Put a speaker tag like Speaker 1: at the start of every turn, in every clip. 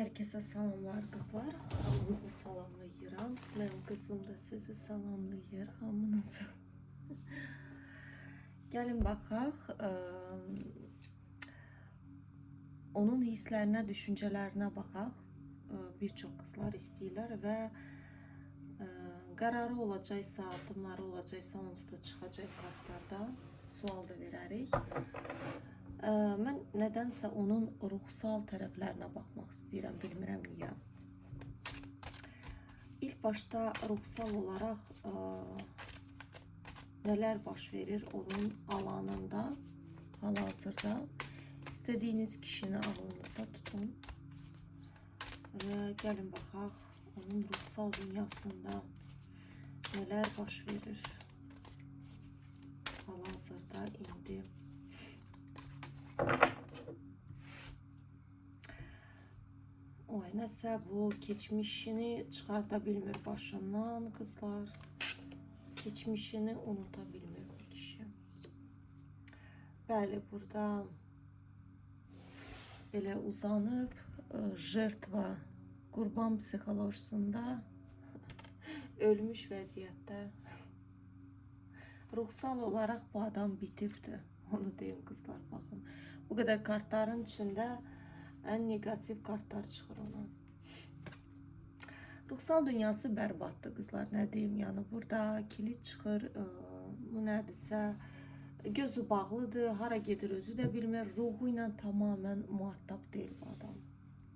Speaker 1: Herkese salamlar kızlar. Hamınızı salamlayıram. Mənim kızım da sizi salamlayır. Hamınızı. Gəlin baxaq. Onun hisslərinə, düşüncələrinə baxaq. Bir çox qızlar istəyirlər və qərarı olacaqsa, addımları olacaqsa, onsuz da çıxacaq kartlarda. Sual da verərik. Mən nədənsə onun ruhsal tərəflərinə baxmaq istəyirəm, bilmirəm niyə. İlk başda ruhsal olaraq nələr baş verir onun alanında, hal-hazırda. İstədiyiniz kişini ağlınızda tutun və gəlin baxaq onun ruhsal dünyasında nələr baş verir hal-hazırda indi. Oy, nəsə bu keçmişini çıxarda bilmir başından kızlar. Keçmişini unuta bilmir bu kişi. Bəli, burada belə uzanıb jертва, qurban psixolojisində ölmüş vəziyyətdə. Ruhsal olaraq bu adam bitibdir. Onu deyim kızlar, bakın. Bu kadar kartların içinde en negatif kartlar çıxır ona. Ruhsal dünyası bərbatdır kızlar, nə deyim, yani burada kilit çıxır, bu nədirsə, gözü bağlıdır, hara gedir özü də bilmir, ruhu ilə tamamen muhattab deyil bu adam.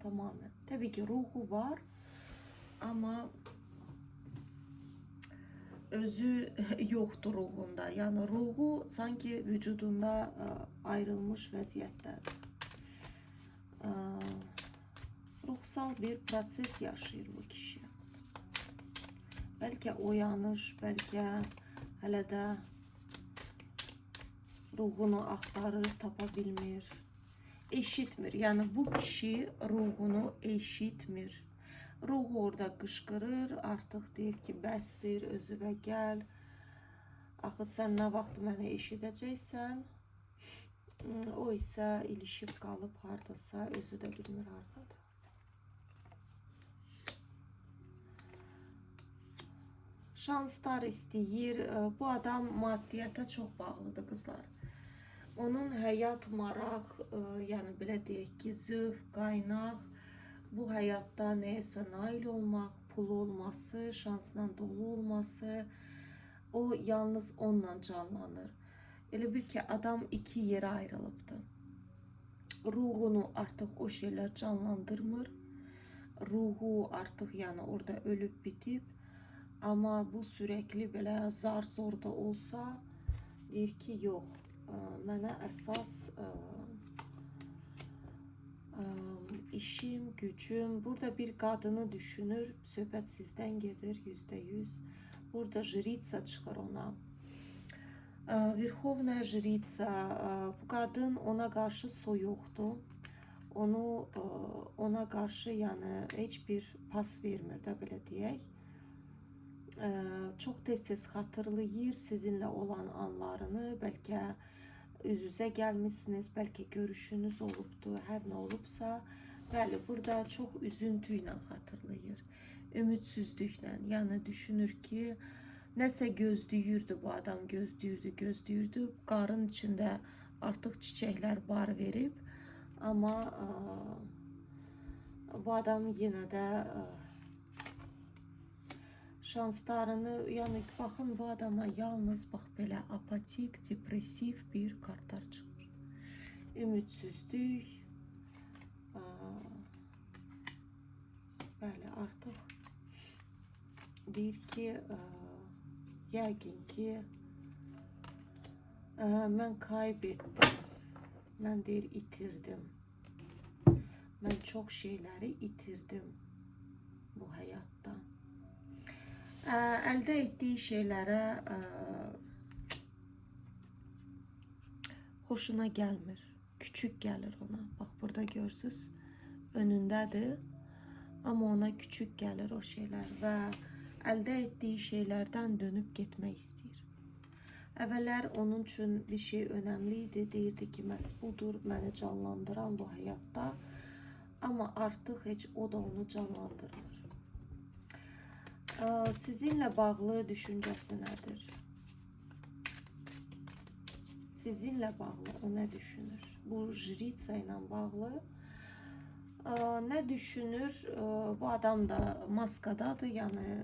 Speaker 1: Tamamen. Təbii ki ruhu var, ama özü yoxdur ruhunda. Yani ruhu sanki vücudunda ayrılmış vəziyyətdədir. Ruhsal bir proses yaşayır bu kişi. Belki uyanır, belki hələ də ruhunu axtarır, tapa bilmir, eşitmir. Yani bu kişi ruhunu eşitmir. Ruhu orada qışqırır, artıq deyir ki, bəsdir, özüvə gəl. Axı sən nə vaxt məni eşidəcəksən? O isə ilişib qalıb hardasa, özü də bilmir hardadır. Şanslar istəyir. Bu adam maddiyyata çox bağlıdır kızlar. Onun həyat, maraq, yəni belə deyək ki, zövq, qaynaq, bu həyatda nəyəsə nail olmaq, pulu olması, şansla dolu olması, o yalnız onunla canlanır. Elə bil ki, adam iki yerə ayrılıbdır. Ruhunu artıq o şeylər canlandırmır. Ruhu artıq yəni orada ölüb bitib. Amma bu sürəkli belə zar zor da olsa, deyir ki, yox, mənə əsas işim, gücüm. Burada bir kadını düşünür. Söhbət sizdən gedir %100. Burada jritsa çıxır ona. Verxovnaya jritsa. Bu kadın ona qarşı soyuqdur. Ona qarşı yəni heç bir pas vermir də, belə deyək. Çok tez-tez xatırlayır sizinle olan anlarını. Bəlkə üz-üzə gəlmişsiniz, bəlkə görüşünüz olubdu, hər nə olubsa. Bəli, burada çox üzüntü ilə xatırlayır, ümidsizliklə. Yəni düşünür ki, nəsə gözləyirdi bu adam, gözləyirdi. Qarın içində artıq çiçəklər bar verib, amma bu adam yenə də şanslarını, yəni baxın bu adama yalnız bax belə apatik, depressiv bir kartlar çıxır. Ümidsizlik. Bəli, artıq deyir ki, yəqin ki, mən kaybetdim, mən deyir itirdim. Mən çox şeyləri itirdim bu həyatda. Əldə etdiyi şeylərə xoşuna gəlmir. Küçük gəlir ona. Bax, burada görürsünüz, önündədir. Amma ona küçük gəlir o şeylər və əldə etdiyi şeylərdən dönüb getmək istəyir. Əvvəllər onun üçün bir şey önəmli idi. Deyirdi ki, məhz budur məni canlandıran bu həyatda. ama artık heç o da onu canlandırmır. Sizinle bağlı düşüncesi nedir? Sizinle bağlı o ne düşünür? Bu jritsa ile bağlı ne düşünür? Bu adam da maskadadır, yani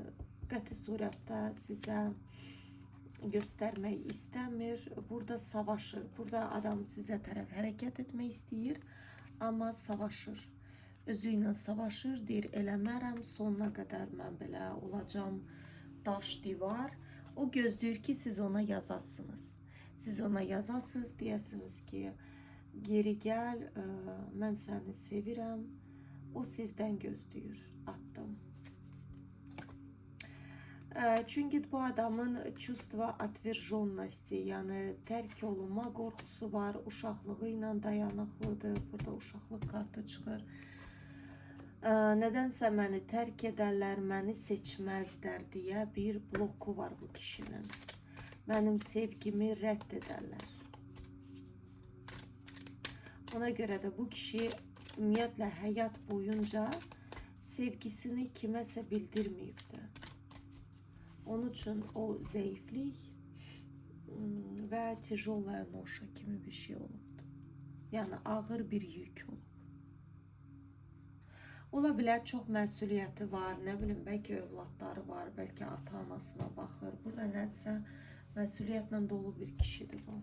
Speaker 1: qəti surətdə sizə göstermeyi istəmir. Burada savaşır. Burada adam sizə tərəf hərəkət etmək istəyir, amma savaşır. Özü ilə savaşır, deyir eləmərəm, sonuna qədər mən belə olacağım, daş divar. O gözləyir ki, siz ona yazasınız. Siz ona yazasınız, deyəsiniz ki, geri gəl, mən səni sevirəm. O sizdən gözləyir, attım. Çünkü bu adamın çustva atverjonnosti, yani terk olunma qorxusu var, uşaqlığı ilə dayanıqlıdır. Burada uşaqlıq kartı çıxır. Nədənsə məni tərk edərlər, məni seçməzlər deyə bir bloku var bu kişinin. Mənim sevgimi rədd edərlər. Ona görə də bu kişi ümumiyyətlə həyat boyunca sevgisini kiməsə bildirməyibdir. Onun için o zayıflik və tijolaya noşa kimi bir şey olubdu. Yəni ağır bir yük olub. Ola bilər çox məsuliyyəti var, nə bilim, bəlkə övladları var, bəlkə ata-anasına baxır. Burada nədirsə məsuliyyətlə dolu bir kişidir bu.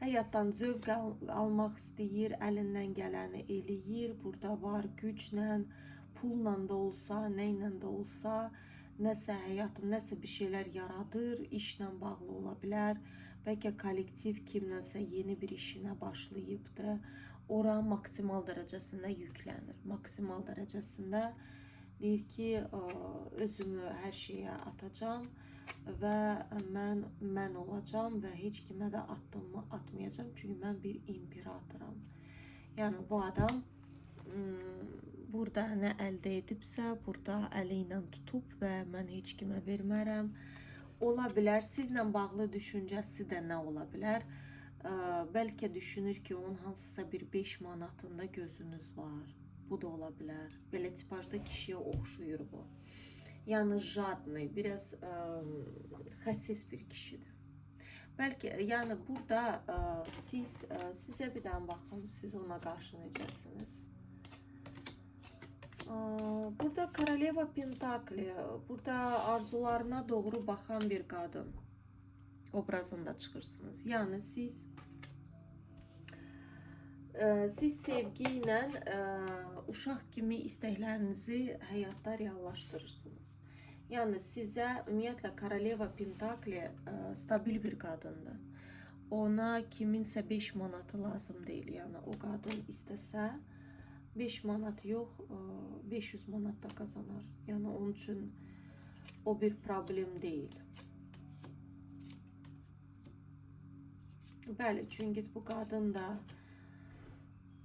Speaker 1: Həyatdan zövq almaq istəyir, əlindən gələni eləyir. Burada var güclə, pulla da olsa, nə ilə də olsa, nəsə həyatım, nəsə bir şeylər yaradır, işlə bağlı ola bilər. Bəlkə kollektiv kimləsə yeni bir işinə başlayıbdır. Ora maksimal dərəcəsində yüklənir. Maksimal dərəcəsində deyir ki, özümü hər şeyə atacağım və mən olacağım və heç kimə də addımımı atmayacağım. Çünki mən bir imperatoram. Yəni bu adam burada nə əldə edibsə, burada əli ilə tutub və mən heç kimə vermərəm. Ola bilər, sizlə bağlı düşüncəsi də nə ola bilər? Bəlkə düşünür ki, onun hansısa bir 5 manatında gözünüz var. Bu da ola bilər. Belə tipajda kişiyə oxşuyur bu. Yəni jadный, biraz xəsis bir kişidir. Bəlkə, yəni burada sizə bir dənə baxın, siz ona qarşı necəsiniz? Burada Koroleva Pentakli, burada arzularına doğru baxan bir qadın obrazında çıxırsınız. Yəni siz sevgi ilə uşaq kimi istəklərinizi həyatda reallaşdırırsınız. Yəni sizə ümumiyyətlə Koroleva Pentakli stabil bir qadındır. Ona kiminsə 5 manatı lazım deyil. Yəni o qadın istəsə 5 manat yox, 500 manat da qazanar. Yəni onun üçün o bir problem deyil. Bəli, çünki bu qadın da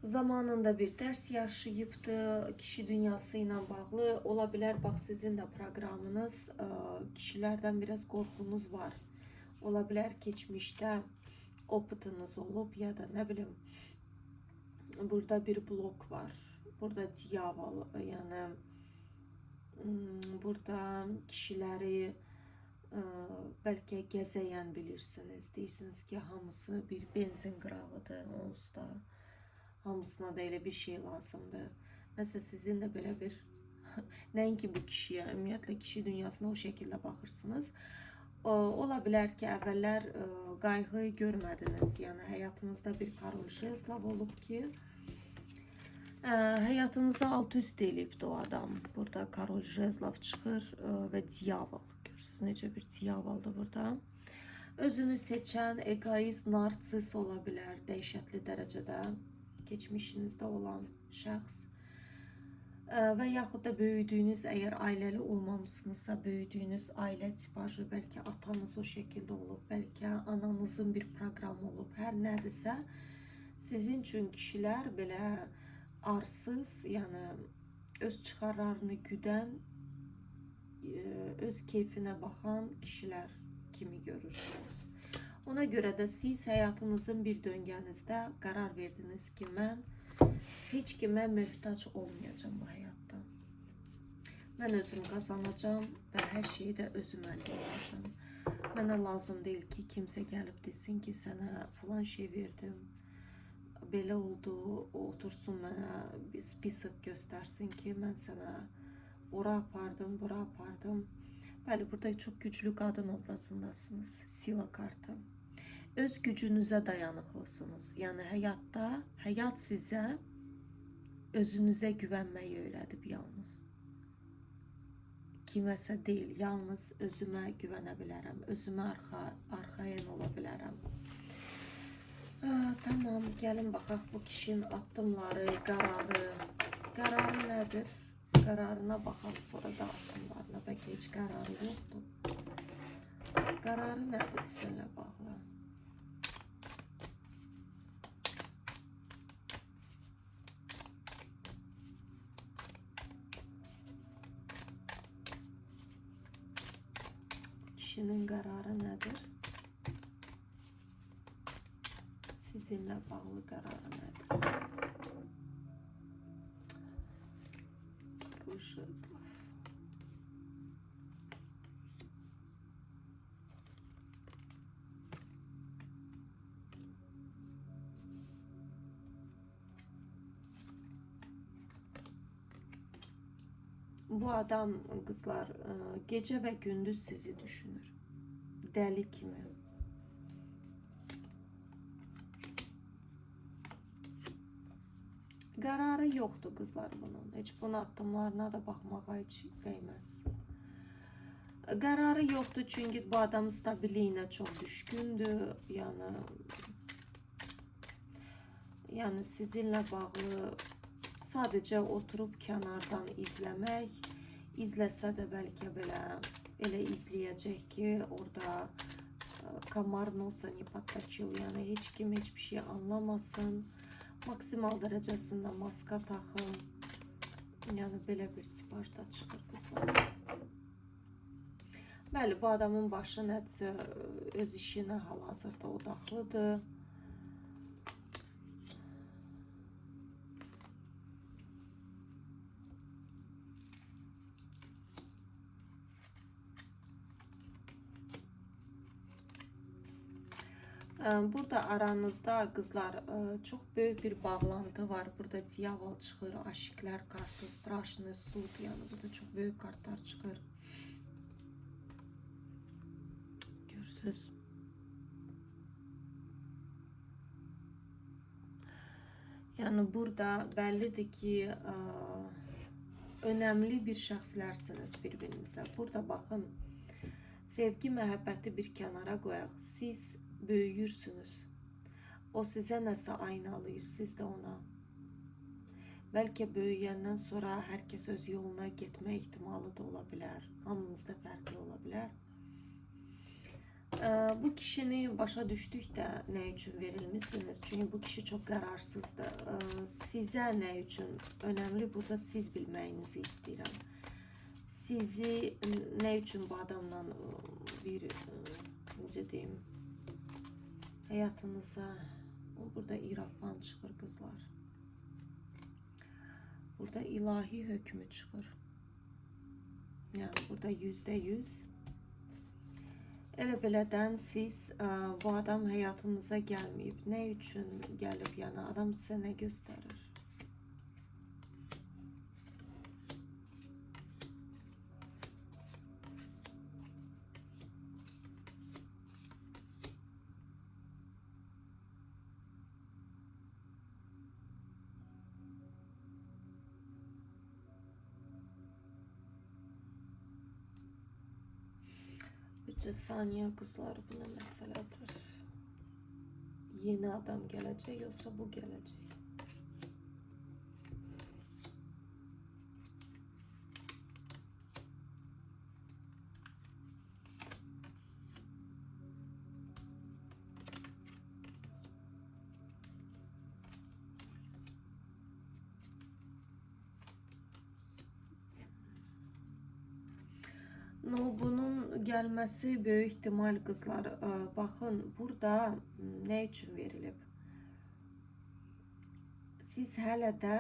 Speaker 1: zamanında bir dərs yaşayıbdı, kişi dünyası ilə bağlı. Ola bilər, bax sizin də proqramınız, kişilərdən biraz qorxunuz var. Ola bilər keçmişdə opıtınız olub ya da nə bilim, burada bir blok var. Burada diyavol, yəni burada kişiləri bəlkə gəzəyən bilirsiniz. Deyirsiniz ki, hamısı bir benzin qırağıdır, onsuz da hamısına da elə bir şey lazımdır. Nəsə sizin də belə bir, nəinki bu kişiyə, ümumiyyətlə kişi dünyasına o şəkildə baxırsınız. Ola bilər ki, əvvəllər qayğı görmədiniz. Yəni həyatınızda bir Karol Jezlov olub ki, həyatınızı alt üst eləyibdi o adam. Burada Karol Jezlov çıxır və diyavol. Görürsünüz necə bir diyavoldur burada. Özünü seçən, egoist, narsis ola bilər dəhşətli dərəcədə. Keçmişinizdə olan şəxs və yaxud da böyüdüyünüz, əgər ailəli olmamışsınızsa, böyüdüyünüz ailə tipajı, bəlkə atanız o şəkildə olub, bəlkə ananızın bir proqramı olub, hər nədirsə, sizin üçün kişilər belə arsız, yəni öz çıxarlarını güdən, öz keyfinə baxan kişilər kimi görürsünüz. Ona görə də siz həyatınızın bir döngənizdə qərar verdiniz ki, mən heç kimə möhtac olmayacağım bu həyatda. Mən özüm qazanacağım və hər şeyi də özüm əldə edəcəm. Mənə lazım deyil ki, kimsə gəlib desin ki, sənə falan şey verdim. Belə oldu, otursun mənə bir spisik göstərsin ki, mən sənə ora apardım, bura apardım. Bəli, burada çox güclü qadın obrazındasınız. Sila kartı. Öz gücünüzə dayanıqlısınız. Yəni həyatda, həyat sizə özünüzə güvənməyi öyrədib yalnız. Kiməsə deyil, yalnız özümə güvənə bilərəm, özümə arxayın ola bilərəm. Tamam, gəlin baxaq bu kişinin addımları, qərarı nədir? Qərarına baxaq, sonra da addımlarına. Bəlkə heç qərarı yoxdur. Qərarı nədir sizinlə bağlı? Kişinin qərarı nədir? Sizinlə bağlı qərarı nədir? Ruşezlov. Bu adam, qızlar, gecə və gündüz sizi düşünür. Dəli kimi. Qərarı yoxdur qızlar bunun. Heç bunun addımlarına da baxmağa heç dəyməz. Qərarı yoxdur çünki bu adam stabiliyinə çox düşkündür. Yəni sizinlə bağlı sadəcə oturub kənardan izləmək, izləsə də bəlkə belə elə izləyəcək ki, orada komar nosa не подточил, yəni heç kim heç bir şey anlamasın. Maksimal dərəcəsində maska taxın. Yəni belə bir tipajda çıxır qızlar. Bəli, bu adamın başı nədirsə öz işinə hal-hazırda odaqlıdır. Burada aranızda qızlar çox böyük bir bağlantı var. Burada diyavol çıxır, aşıklar kartı, straşlı sud, yəni burada çox böyük kartlar çıxır. Görürsünüz. Yəni burada bəllidir ki, önəmli bir şəxslərsiniz bir-birinizə. Burada baxın, sevgi, məhəbbəti bir kənara qoyaq. Siz böyüyürsünüz. O sizə nəsə aynalayır, siz də ona. Bəlkə böyüyəndən sonra hər kəs öz yoluna getmə ehtimalı da ola bilər. Hamınız da fərqli ola bilər. Bu kişini başa düşdük də nə üçün verilmişsiniz? Çünki bu kişi çox qərarsızdır. Sizə nə üçün önəmli? Burada siz bilməyinizi istəyirəm. Sizi nə üçün bu adamla bir, necə deyim, həyatınıza, burada irafan çıxır qızlar. Burada ilahi hökmü çıxır. Yəni burada %100. Elə belədən siz, bu adam həyatınıza gəlməyib. Nə üçün gəlib? Yəni adam sizə nə göstərir? Bircə saniyə qızlar, bu nə məsələdir? Yeni adam gələcək, yoxsa bu gələcək? Bunun gəlməsi böyük ihtimal qızlar. Baxın, burada nə üçün verilib? Siz hələ də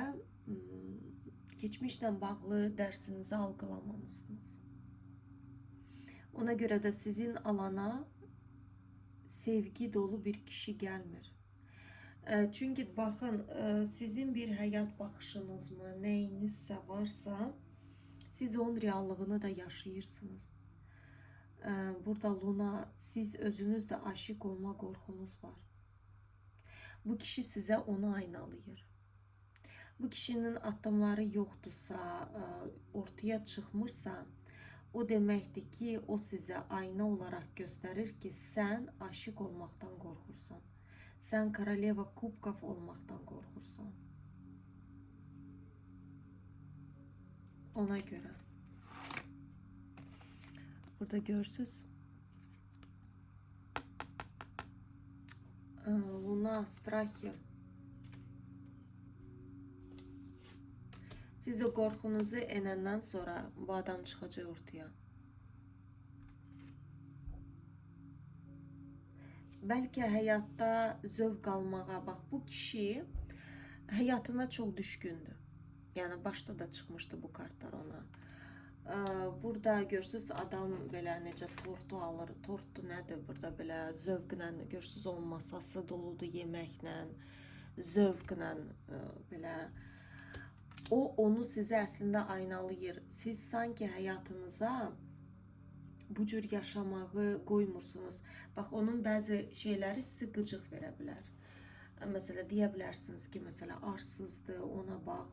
Speaker 1: keçmişlə bağlı dərsinizi algılamamışsınız. Ona görə də sizin alana sevgi dolu bir kişi gəlmir. Çünki baxın, sizin bir həyat baxışınız mı, nəyinizsə varsa, siz onun reallığını da yaşayırsınız. Burada Luna, siz özünüz də aşık olma qorxunuz var. Bu kişi sizə onu aynalayır. Bu kişinin addımları yoxdursa, ortaya çıxmırsa, o deməkdir ki, o sizə ayna olaraq göstərir ki, sən aşık olmaqdan qorxursan. Sən Koroleva Kubkov olmaqdan qorxursan. Ona görə. Burada görürsünüz. Luna, страхи. Siz o qorxunuzu enəndən sonra bu adam çıxacaq ortaya. Bəlkə həyatda zövq almağa, bax bu kişi həyatına çox düşkündür. Yəni başda da çıxmışdı bu kartlar ona. Burada görürsünüz adam belə necə tortu alır. Tortu nədir? Burada belə zövqlə görürsünüz onun masası doludur yeməklə, zövqlə belə. O onu sizə əslində aynalayır. Siz sanki həyatınıza bu cür yaşamağı qoymursunuz. Bax onun bəzi şeyləri sizə qıcıq verə bilər. Məsələ deyə bilərsiniz ki, məsələ arsızdır, ona bax,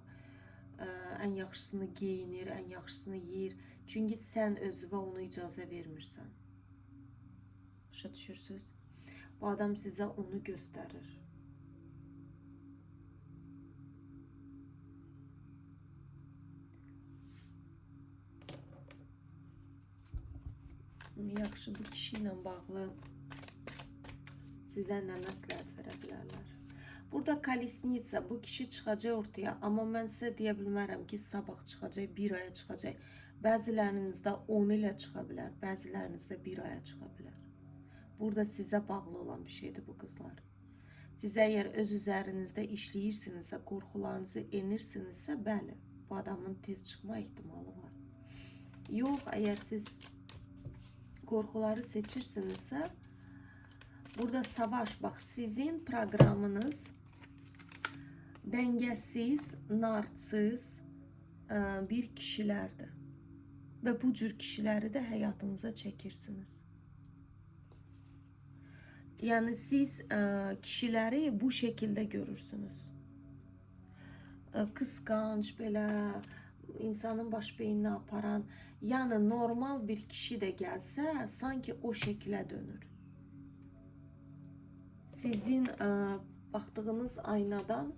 Speaker 1: ən yaxşısını geyinir, ən yaxşısını yeyir. Çünki sən özünə onu icazə vermirsən. Başa düşürsünüz? Bu adam sizə onu göstərir. Yaxşı, bu kişi ilə bağlı sizə nə məsləhət verə bilərlər? Burada Kolesnitsa, bu kişi çıxacaq ortaya, amma mən sizə deyə bilmərəm ki, sabah çıxacaq, bir aya çıxacaq. Bəzilərinizdə 10 ilə çıxa bilər, bəzilərinizdə bir aya çıxa bilər. Burada sizə bağlı olan bir şeydir bu qızlar. Siz əgər öz üzərinizdə işləyirsinizsə, qorxularınızı enirsinizsə, bəli, bu adamın tez çıxma ehtimalı var. Yox, əgər siz qorxuları seçirsinizsə, burada savaş, bax, sizin proqramınız dəngəsiz, narsiz bir kişilərdir. Və bu cür kişiləri də həyatınıza çəkirsiniz. Yəni siz kişiləri bu şəkildə görürsünüz. Qısqanc, belə insanın baş beyninə aparan, yəni normal bir kişi də gəlsə, sanki o şəklə dönür. Sizin baxdığınız aynadan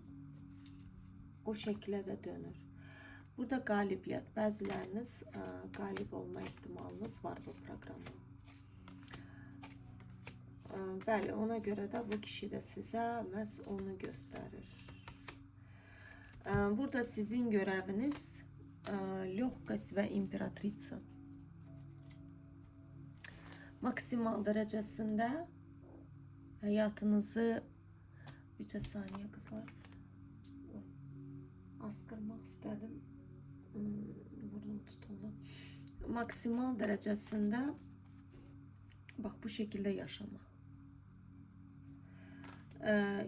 Speaker 1: o şəklə də dönür. Burada qalibiyyət, bəziləriniz qalib olma ehtimalınız var bu proqramda. Bəli, ona görə də bu kişi də sizə məhz onu göstərir. Burada sizin görəviniz Lyoxkas və İmperatrica. Maksimal dərəcəsində həyatınızı 3 saniyə qızlar. Askırmaq istədim. Burnum tutuldu. Maksimal dərəcəsində bax bu şəkildə yaşamaq.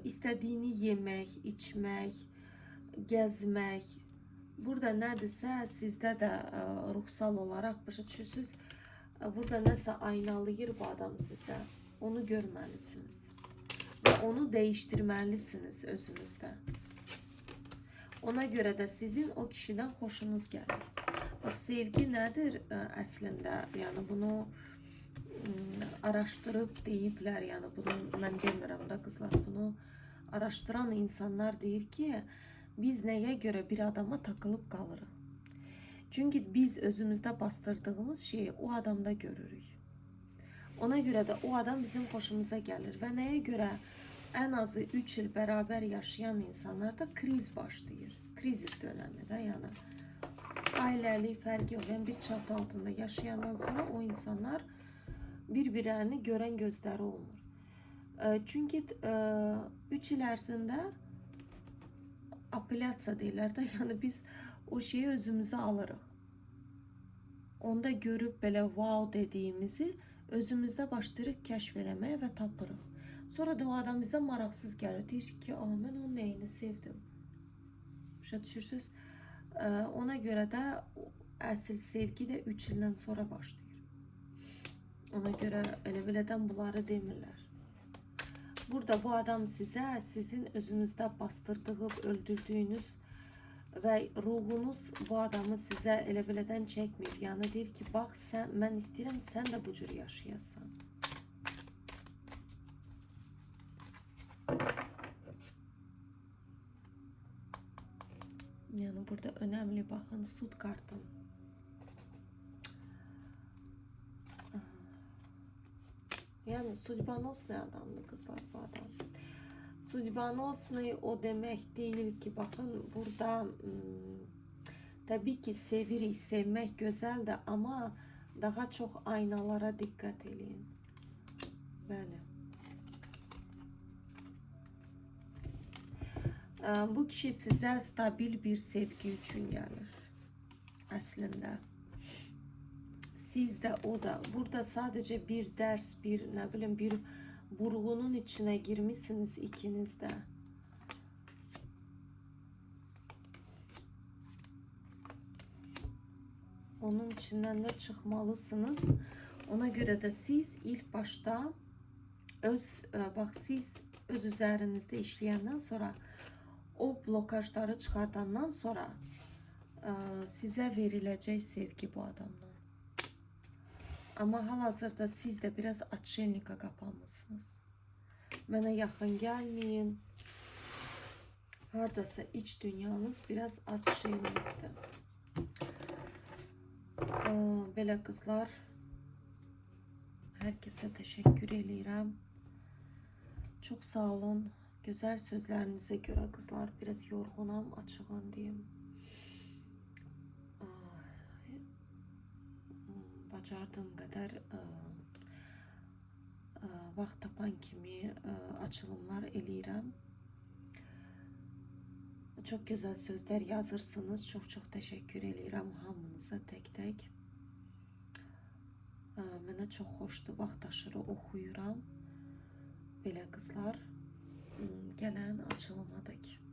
Speaker 1: İstədiyini yemək, içmək, gəzmək. Burada nədirsə sizdə də ruhsal olaraq başa düşürsünüz. Burada nəsə aynalayır bu adam sizə. Onu görməlisiniz. Və onu dəyişdirməlisiniz özünüzdə. Ona görə də sizin o kişidən xoşunuz gəlir. Bax, sevgi nədir əslində? Yəni bunu araşdırıb deyiblər. Yəni bunu mən demirəm də qızlar. Bunu araşdıran insanlar deyir ki, biz nəyə görə bir adama takılıb qalırıq? Çünki biz özümüzdə bastırdığımız şeyi o adamda görürük. Ona görə də o adam bizim xoşumuza gəlir və nəyə görə ən azı 3 il bərabər yaşayan insanlarda kriz başlayır. Krizis dönəmi də, yəni. ailəli fərqi yox. Yəni bir çatı altında yaşayandan sonra o insanlar bir-birlərini görən gözləri olmur. Çünki 3 il ərzində apellyasiya deyirlər də, yəni biz o şeyi özümüzə alırıq. Onda görüb belə wow dediyimizi özümüzdə başlayırıq kəşf eləməyə və tapırıq. Sonra da o adam bizə maraqsız gəlir. Deyir ki, mən onun nəyini sevdim. Başa düşürsünüz? Ona görə də əsl sevgi də 3 ildən sonra başlayır. Ona görə elə belədən bunları demirlər. Burada bu adam sizə sizin özünüzdə bastırdığıb, öldürdüyünüz və ruhunuz bu adamı sizə elə belədən çəkmir. Yəni deyir ki, bax mən istəyirəm sən də bu cür yaşayasan. Yani burada önemli bakın sud kartı. Yani судьбоносный adamdı kızlar bu adam. Судьбоносный o demek değil ki bakın burada tabii ki sevirik, sevmek güzel de ama daha çok aynalara dikkat edin. Böyle. Bu kişi size stabil bir sevgi için gelir. Aslında. Siz de o da. Burada sadece bir ders, bir ne bileyim bir burgunun içine girmişsiniz ikiniz de. Onun içinden de çıkmalısınız. Ona göre de siz ilk başta bak siz öz üzerinizde işleyenden sonra o blokajları çıkartandan sonra size verilecek sevgi bu adamdan. Ama hal-hazırda siz de biraz atşelnika kapanmışsınız. Mənə yaxın gəlməyin. Hardasa iç dünyanız biraz atşelnikdir. Belə kızlar, herkese teşekkür edirəm. Çok sağ olun. Güzel sözlerinize göre kızlar, biraz yorgunam, açığım diyeyim. Bacardığım kadar vaxt tapan kimi açılımlar eləyirəm. Çok güzel sözler yazırsınız. Çok teşekkür edirəm hamınıza tek-tek. Mənə çox xoşdur, vaxt aşırı oxuyuram. Belə qızlar, gələn açılımadakı.